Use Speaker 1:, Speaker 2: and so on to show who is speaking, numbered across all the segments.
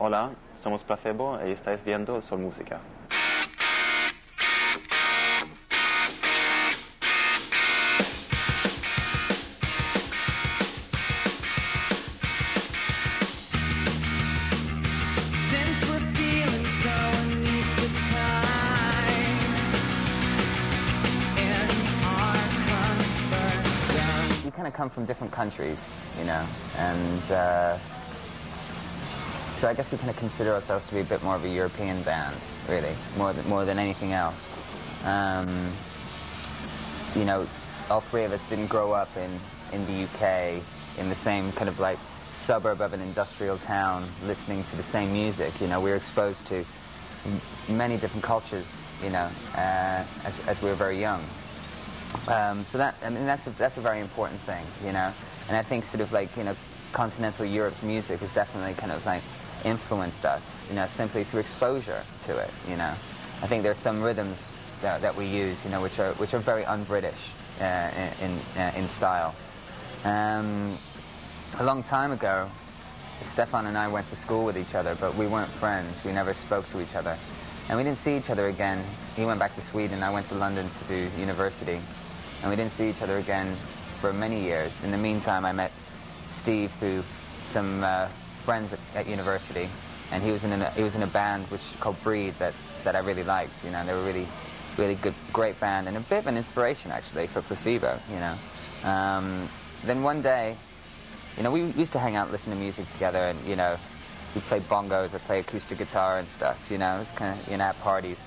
Speaker 1: Hola, somos Placebo y estáis viendo Sol Música.
Speaker 2: We kind of come from different countries, you know, and so I guess we kind of consider ourselves to be a bit more of a European band, really, more than anything else. You know, all three of us didn't grow up in the UK in the same kind of like suburb of an industrial town listening to the same music. You know, we were exposed to many different cultures, you know, as we were very young. So that, I mean, that's a very important thing, you know. And I think sort of like, you know, continental Europe's music has definitely kind of like influenced us, you know, simply through exposure to it, you know. I think there's some rhythms that we use, you know, which are very un-British in style. A long time ago, Stefan and I went to school with each other, but we weren't friends. We never spoke to each other. And we didn't see each other again. He went back to Sweden, I went to London to do university. And we didn't see each other again for many years. In the meantime, I met Steve through some friends at university, and he was in a band called Breed that I really liked. You know, they were really good, great band, and a bit of an inspiration actually for Placebo. You know, then one day, you know, we used to hang out, and listen to music together, and you know, we played bongos or play acoustic guitar and stuff. You know, it was kind of, you know, at parties.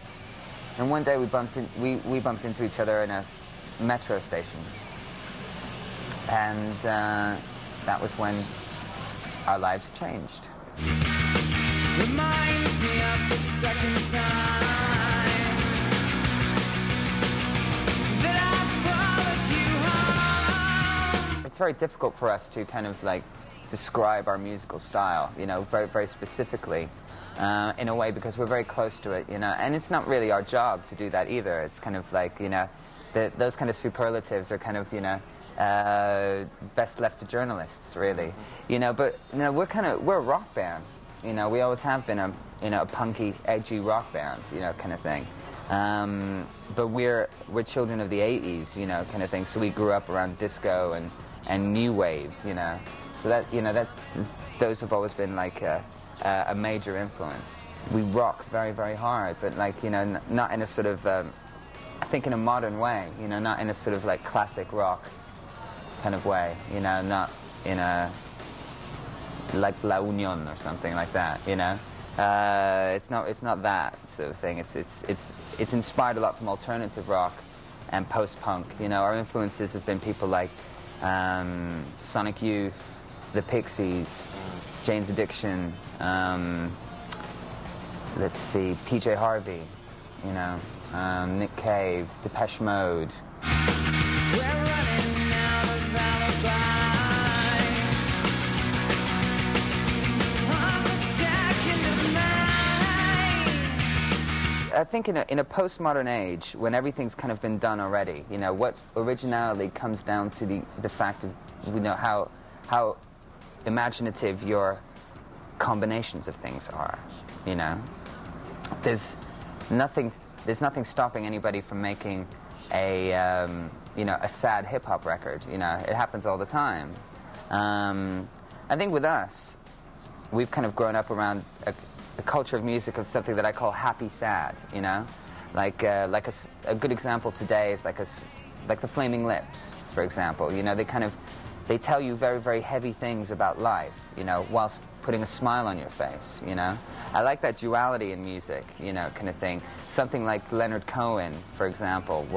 Speaker 2: And one day we bumped into each other in a metro station, and that was when our lives changed. Reminds me of the second time that I followed you home. It's very difficult for us to kind of like describe our musical style, you know, very, very specifically, in a way, because we're very close to it, you know, and it's not really our job to do that either. It's kind of like, you know, those kind of superlatives are kind of, you know, best left to journalists, really, you know. But you know, we're a rock band, you know. We always have been a punky, edgy rock band, you know, kind of thing. But we're children of the '80s, you know, kind of thing. So we grew up around disco and new wave, you know. So that, you know, those have always been like a major influence. We rock very, very hard, but like, you know, not in a sort of I think in a modern way, you know, not in a sort of like classic rock kind of way, you know, not in a like La Union or something like that, you know. It's not that sort of thing. It's inspired a lot from alternative rock and post-punk. You know, our influences have been people like Sonic Youth, the Pixies, Jane's Addiction, let's see, PJ Harvey, you know, Nick Cave, Depeche Mode. We're running out of alibi on the 2nd of May. I think in a postmodern age, when everything's kind of been done already, you know, what originality comes down to the fact of, you know, how imaginative your combinations of things are, you know. There's nothing stopping anybody from making a you know, a sad hip-hop record. You know, it happens all the time. I think with us, we've kind of grown up around a culture of music of something that I call happy sad, you know. Like a good example today is like the Flaming Lips, for example. You know, they tell you very, very heavy things about life, you know, whilst putting a smile on your face, you know. I like that duality in music, you know, kind of thing. Something like Leonard Cohen, for example,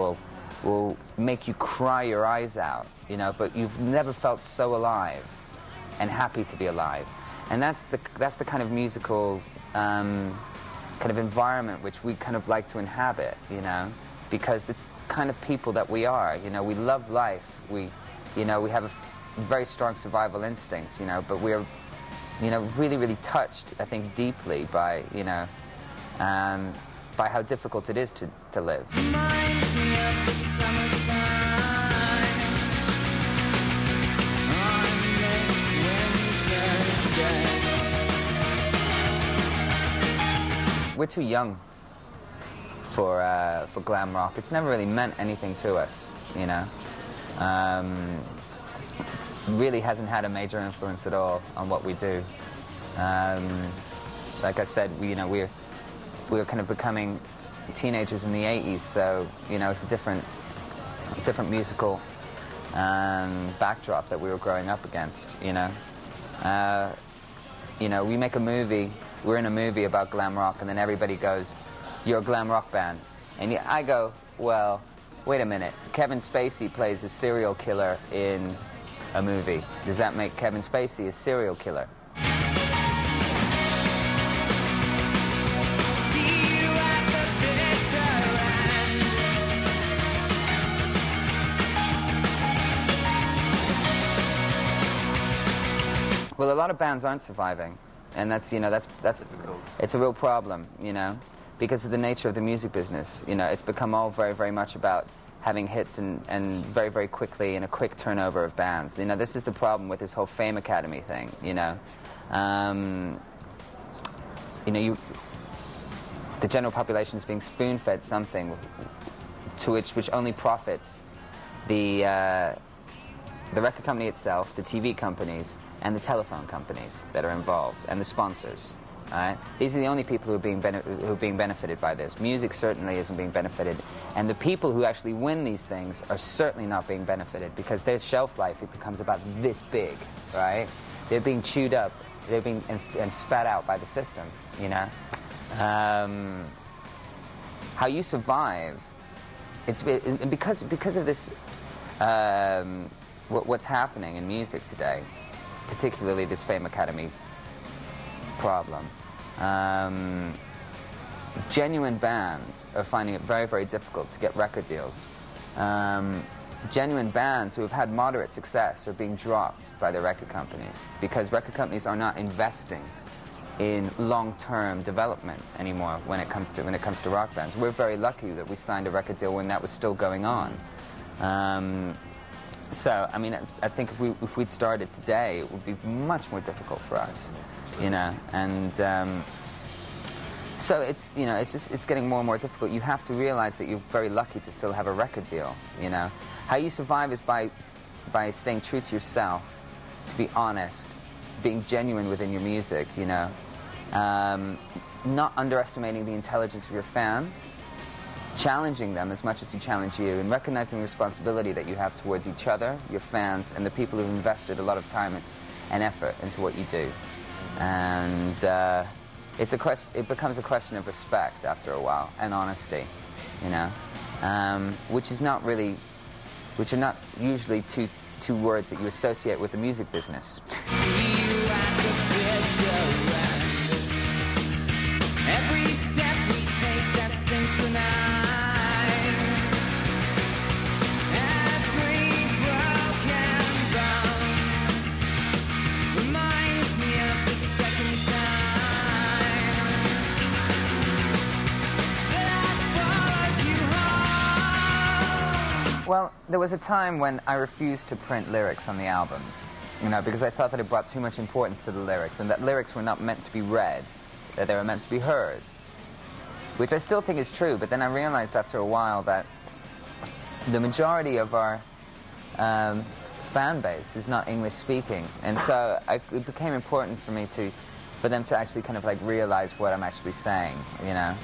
Speaker 2: will make you cry your eyes out, you know, but you've never felt so alive and happy to be alive. And that's the kind of musical kind of environment which we kind of like to inhabit, you know, because it's kind of people that we are, you know. We love life. You know, we have a very strong survival instinct, you know, but we're, you know, really, really touched, I think, deeply by, you know, by how difficult it is to live. Reminds me of the summertime on this winter's day. we're too young for glam rock. It's never really meant anything to us, you know. Really hasn't had a major influence at all on what we do. Like I said, we were kind of becoming teenagers in the 80s, so you know it's a different musical backdrop that we were growing up against. You know, we make a movie. We're in a movie about glam rock, and then everybody goes, "You're a glam rock band," and I go, "Well, wait a minute. Kevin Spacey plays a serial killer in a movie. Does that make Kevin Spacey a serial killer?" Well, a lot of bands aren't surviving, and that's it's a real problem, you know, because of the nature of the music business. You know, it's become all very, very much about having hits and very, very quickly and a quick turnover of bands. You know, this is the problem with this whole Fame Academy thing. You know, the general population is being spoon-fed something to which only profits the record company itself, the TV companies, and the telephone companies that are involved, and the sponsors. Right? These are the only people who are being benefited by this. Music certainly isn't being benefited, and the people who actually win these things are certainly not being benefited, because their shelf life, it becomes about this big, right? They're being chewed up, they're being and spat out by the system. You know, how you survive? Because of this. What's happening in music today, particularly this Fame Academy problem. Genuine bands are finding it very, very difficult to get record deals. Genuine bands who have had moderate success are being dropped by the record companies because record companies are not investing in long-term development anymore when it comes to rock bands. We're very lucky that we signed a record deal when that was still going on. So, I mean, I think if we'd started today, it would be much more difficult for us, you know. And so it's getting more and more difficult. You have to realize that you're very lucky to still have a record deal, you know. How you survive is by staying true to yourself, to be honest, being genuine within your music, you know. Not underestimating the intelligence of your fans, challenging them as much as you challenge you, and recognizing the responsibility that you have towards each other, your fans, and the people who've invested a lot of time and effort into what you do. And it becomes a question of respect after a while, and honesty, you know, which are not usually two words that you associate with the music business. Every step we take that's synchronized. Every broken bone reminds me of the second time that I followed you home. Well, there was a time when I refused to print lyrics on the albums, you know, because I thought that it brought too much importance to the lyrics, and that lyrics were not meant to be read, that they were meant to be heard, which I still think is true. But then I realized after a while that the majority of our fan base is not English speaking, and so it became important for them to actually kind of like realize what I'm actually saying, you know.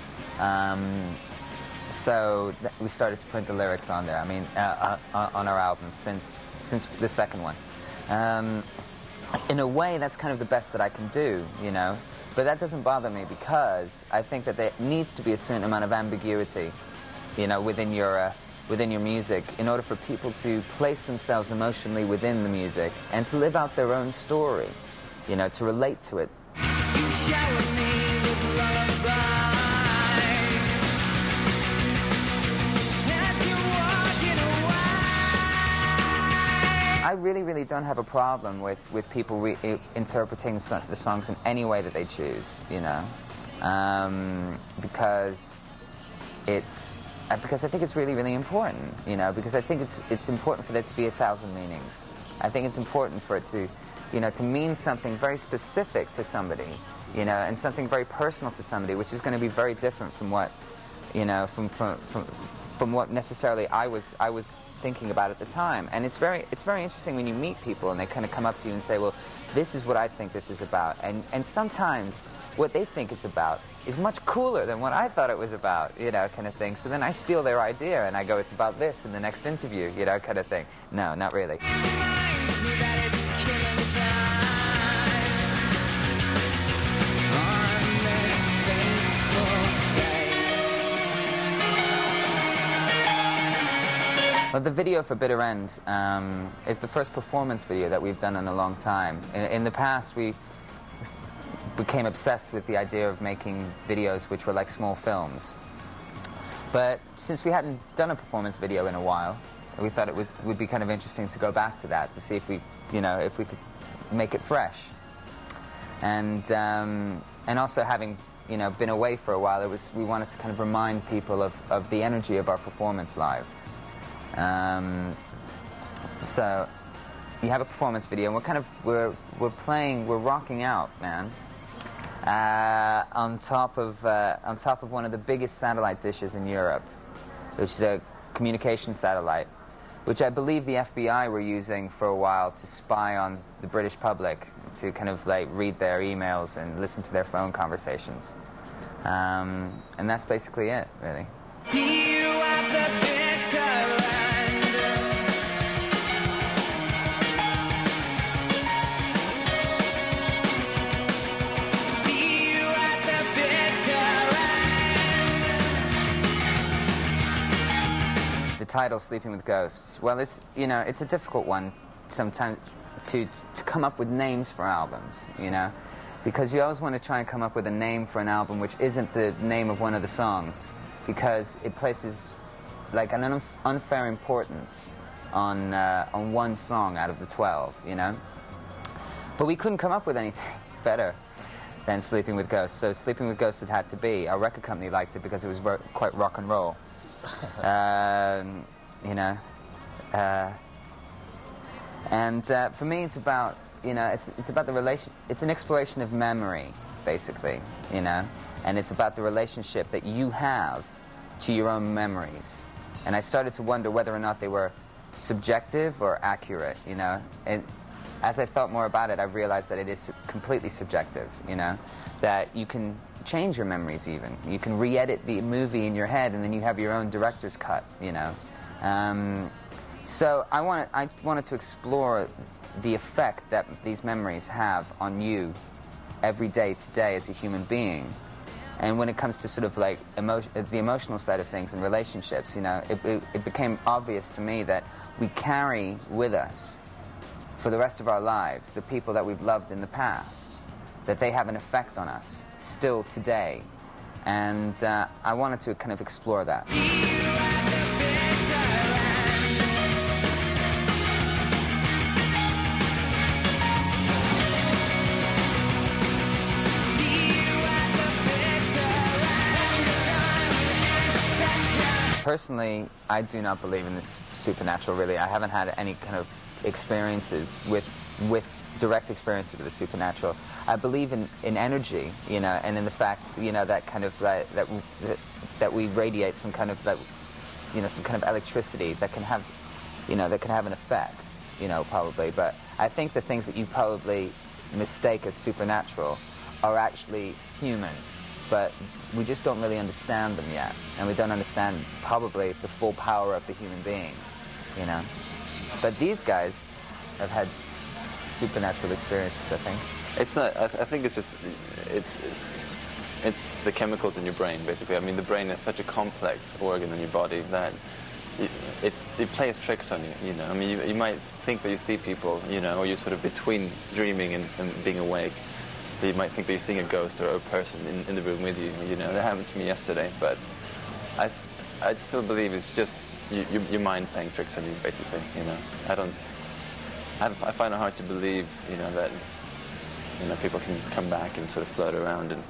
Speaker 2: So we started to print the lyrics on there. I mean, on our albums since the second one. In a way, that's kind of the best that I can do, you know. But that doesn't bother me, because I think that there needs to be a certain amount of ambiguity, you know, within your music, in order for people to place themselves emotionally within the music and to live out their own story, you know, to relate to it. You shower me with lullaby. I really, really don't have a problem with people interpreting the songs in any way that they choose, you know, because I think it's really, really important, you know, because I think it's important for there to be 1,000 meanings. I think it's important for it to, you know, to mean something very specific to somebody, you know, and something very personal to somebody, which is going to be very different from what, you know, from what necessarily I was thinking about at the time. And it's very interesting when you meet people and they kind of come up to you and say, well, this is what I think this is about. And sometimes what they think it's about is much cooler than what I thought it was about, you know, kind of thing. So then I steal their idea and I go, it's about this in the next interview, you know, kind of thing. No, not really. Well, the video for Bitter End is the first performance video that we've done in a long time. In the past, we became obsessed with the idea of making videos which were like small films. But since we hadn't done a performance video in a while, we thought it would be kind of interesting to go back to that, to see if we, you know, if we could make it fresh. And also having, you know, been away for a while, we wanted to kind of remind people of the energy of our performance live. So you have a performance video, and we're rocking out, man, on top of one of the biggest satellite dishes in Europe, which is a communication satellite, which I believe the FBI were using for a while to spy on the British public, to kind of like read their emails and listen to their phone conversations, and that's basically it, really. See you at the bitter end. The title, Sleeping with Ghosts, well, it's, you know, it's a difficult one sometimes to come up with names for albums, you know, because you always want to try and come up with a name for an album which isn't the name of one of the songs, because it places like an unfair importance on one song out of the 12, you know. But we couldn't come up with anything better than Sleeping with Ghosts, so Sleeping with Ghosts it had to be. Our record company liked it because it was quite rock and roll. You know, and for me, it's about, you know, it's about the relation. It's an exploration of memory, basically, you know, and it's about the relationship that you have to your own memories. And I started to wonder whether or not they were subjective or accurate, you know. And as I thought more about it, I realized that it is completely subjective, you know, that you can change your memories even. You can re-edit the movie in your head, and then you have your own director's cut, you know. So I wanted to explore the effect that these memories have on you every day today as a human being. And when it comes to sort of like the emotional side of things and relationships, you know, it became obvious to me that we carry with us for the rest of our lives the people that we've loved in the past, that they have an effect on us still today. And I wanted to kind of explore that. Personally, I do not believe in this supernatural, really. I haven't had any kind of experiences with direct experiences with the supernatural. I believe in energy, you know, and in the fact, you know, that kind of that we radiate some kind of some kind of electricity that can have, you know, that can have an effect, you know, probably. But I think the things that you probably mistake as supernatural are actually human, but we just don't really understand them yet, and we don't understand probably the full power of the human being, you know. But these guys have had supernatural experiences, I think.
Speaker 1: It's not. I think it's just it's the chemicals in your brain, basically. I mean, the brain is such a complex organ in your body that it plays tricks on you. You know, I mean, you might think that you see people, you know, or you're sort of between dreaming and being awake. But you might think that you're seeing a ghost or a person in the room with you. You know, that happened to me yesterday. But I still believe it's just your mind playing tricks on you, basically. You know, I find it hard to believe, you know, that, you know, people can come back and sort of float around and.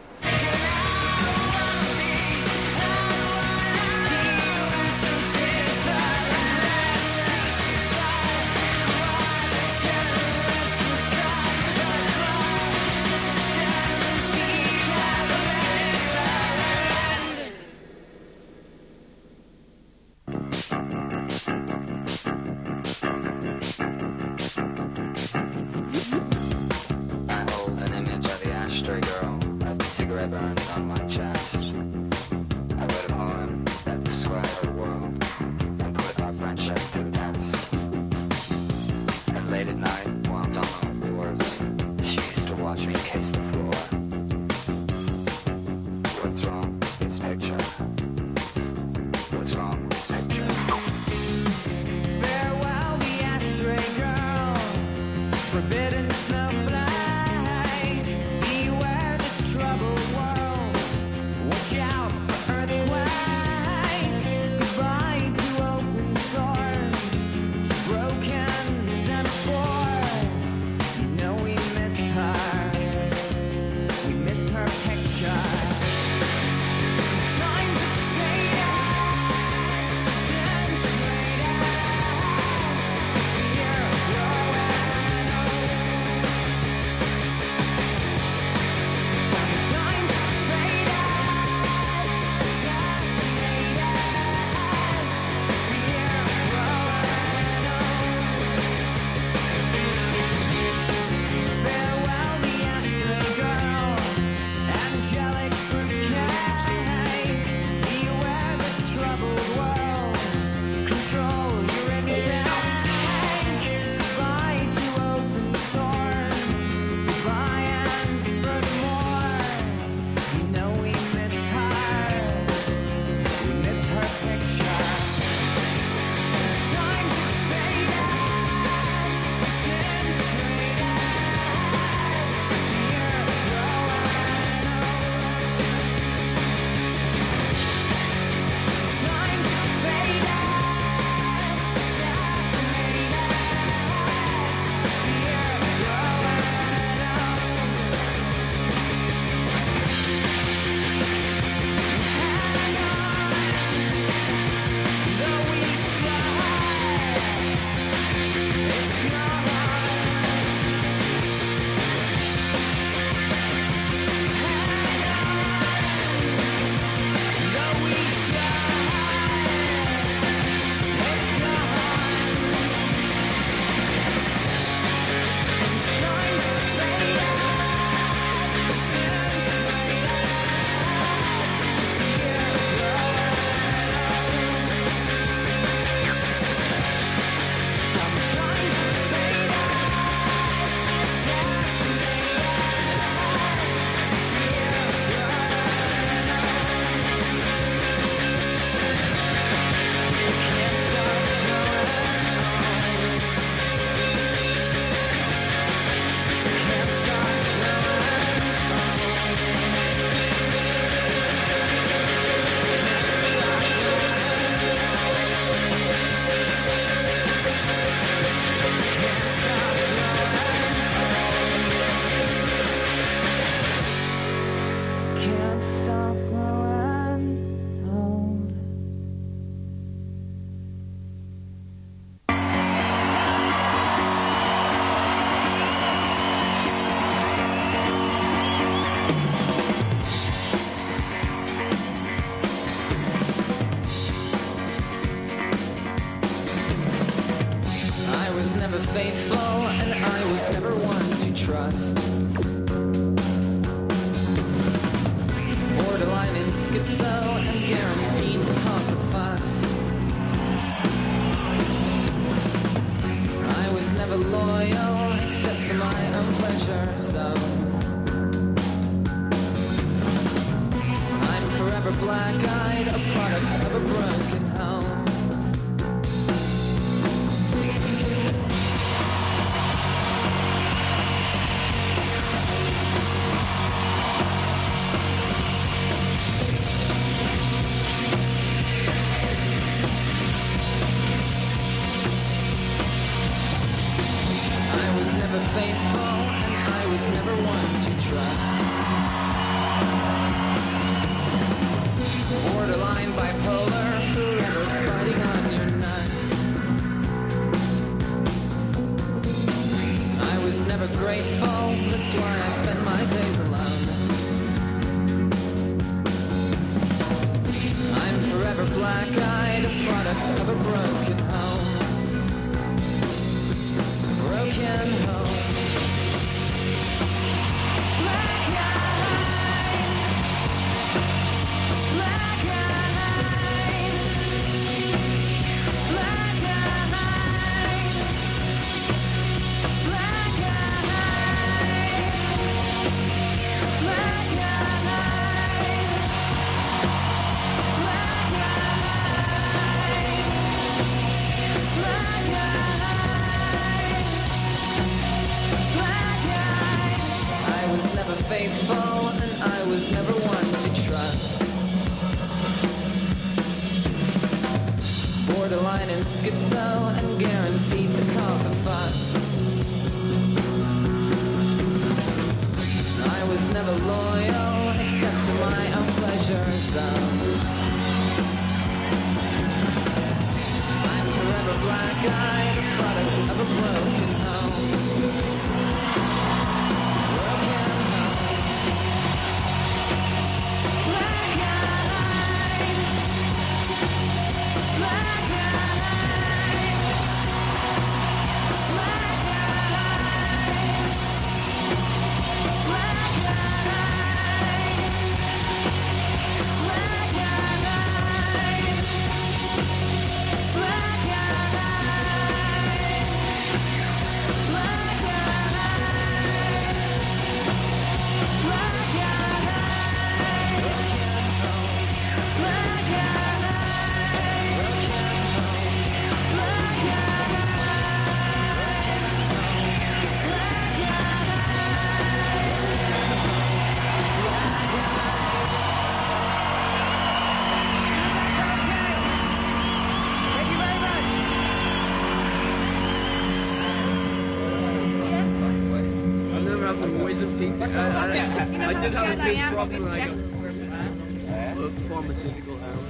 Speaker 2: on my chest. I wrote a poem that described the world and put our friendship to the test. And late at night, while I was on all fours, she used to watch me kiss the floor. What's wrong with this picture? What's wrong with this picture?
Speaker 3: Farewell, the ashtray girl, forbidden snowflake. Beware this troubled world. Watch out for earthquakes. Goodbye to open sores, to broken semaphore. You know we miss her. We miss her picture. Sometimes it's faded, disintegrated. You're growing old. Sometimes it's faded, assassinated. You're growing old. Farewell, the ashtray girl. Angelic fruitcake. Beware this troubled world. Control your intake. Goodbye to open sores. Goodbye and furthermore. You know we miss her. We miss her picture. Sometimes it's faded, disintegrated. You're growing old. Sometimes it's faded, assassinated. You're growing old. Though we try, it's gone. Though we try, it's gone. Sometimes it's faded, disintegrated. You're growing old. Sometimes it's faded, assassinated. You're growing old. Can't stop growing old. Can't stop growing old. Can't stop Can't stop growing old. Can't stop growing old. I was never faithful, and I was never one to trust. Borderline in schizo, and guaranteed to cause a fuss. I was never loyal, except to my own pleasure, so I'm forever black-eyed, a product of a broken home. I was never faithful, and I was never one to trust. Borderline bipolar, forever biting on your nuts. I was never grateful, that's why I spend my days alone. I'm forever black-eyed, a product of a broken home. Broken home. Black-eyed. faithful, and I was never one to trust. Borderline and schizo, and guaranteed to cause a fuss. I was never loyal, except to my own pleasure zone. I'm forever black-eyed, a product of a broken home. Broken home. Black-eyed. Black-eyed.
Speaker 4: I did have a big problem when I got a pharmaceutical error.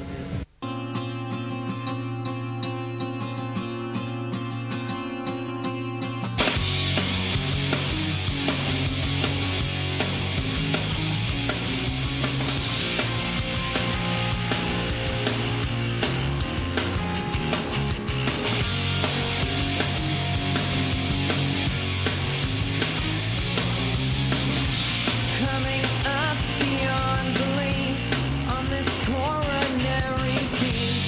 Speaker 3: Coming up beyond belief on this coronary beat.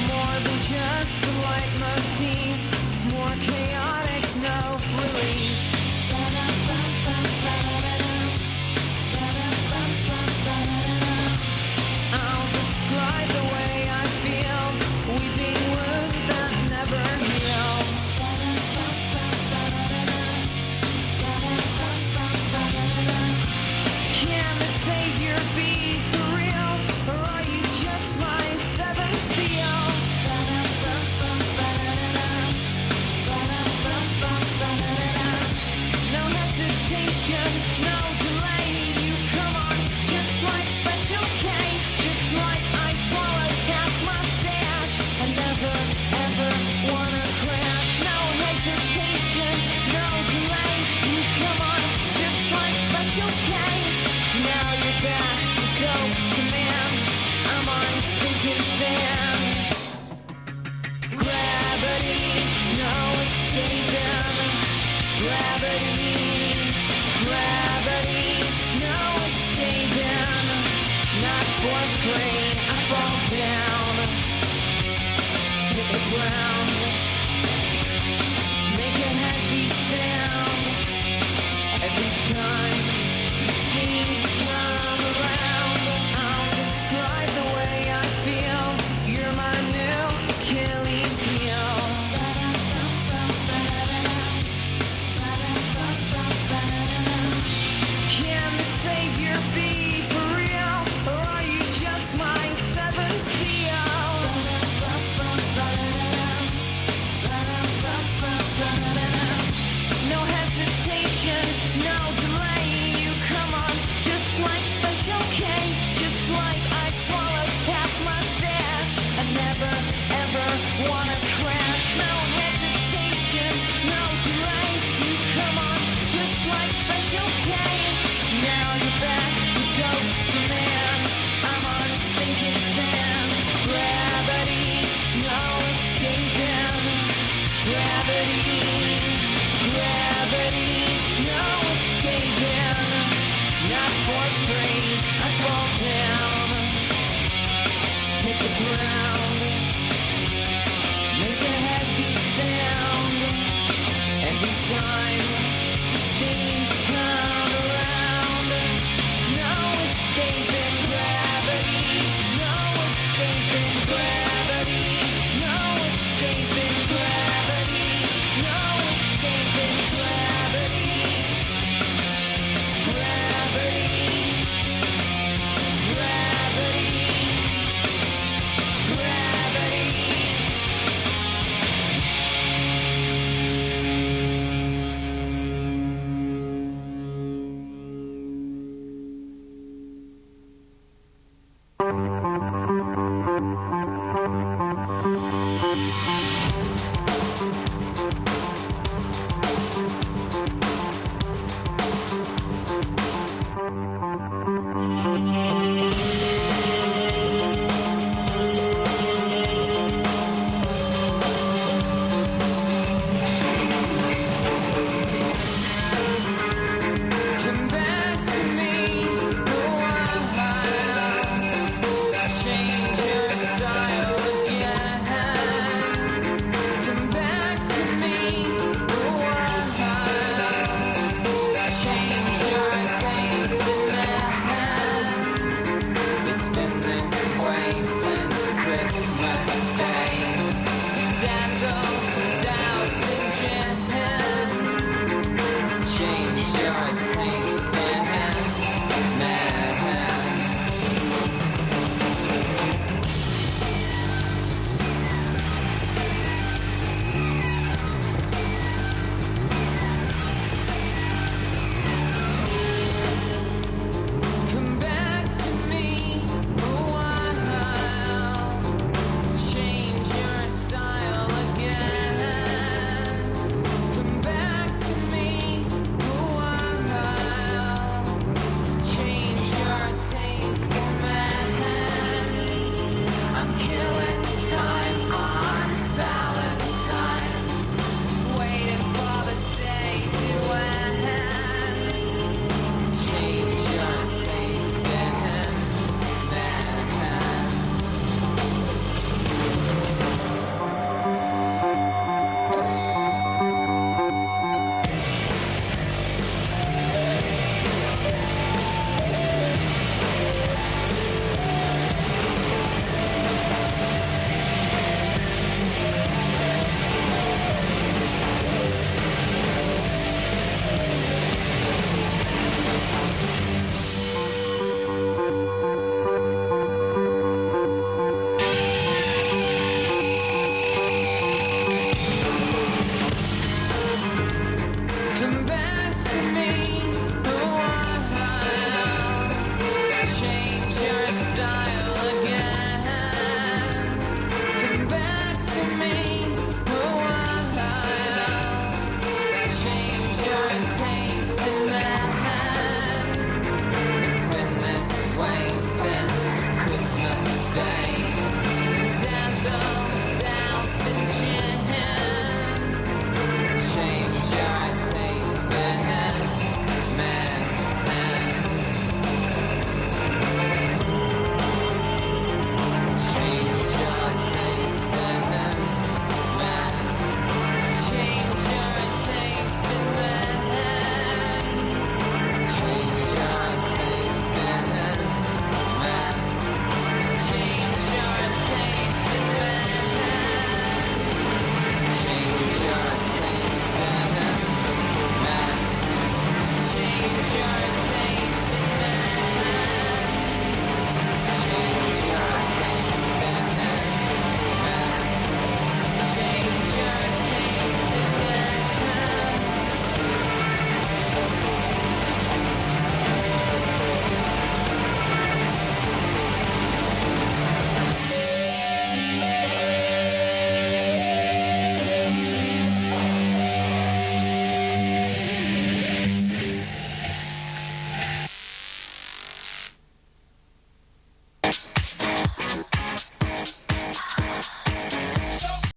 Speaker 3: More than just the leitmotif, more chaotic, no relief. I'll describe the way I feel, weeping wounds that never heal. Can the savior be for real, or are you just my seventh seal? No hesitation, no delay, you come on, just like Special K, just like I swallowed half my stash. I never, ever wanna crash. No hesitation, no delay, you come on, just like Special K. Now you're back, dope demand, I'm on sinking sand. Gravity, no escaping. Gravity, gravity, no escaping. Not for free, I fall down. Hit the ground, make a heavy sound. Every time you seem to come around, I'll describe the way I feel. You're my new Achilles heel. Can the savior be for real, or are you just my seventh seal? No hesitation, no delay, you come on, just like Special K, just like I swallowed half my stash. I never, ever wanna crash. No hesitation, no delay, you come on, just like Special K. Now you're back, dope demand, I'm on sinking sand. Gravity, no escaping. Gravity.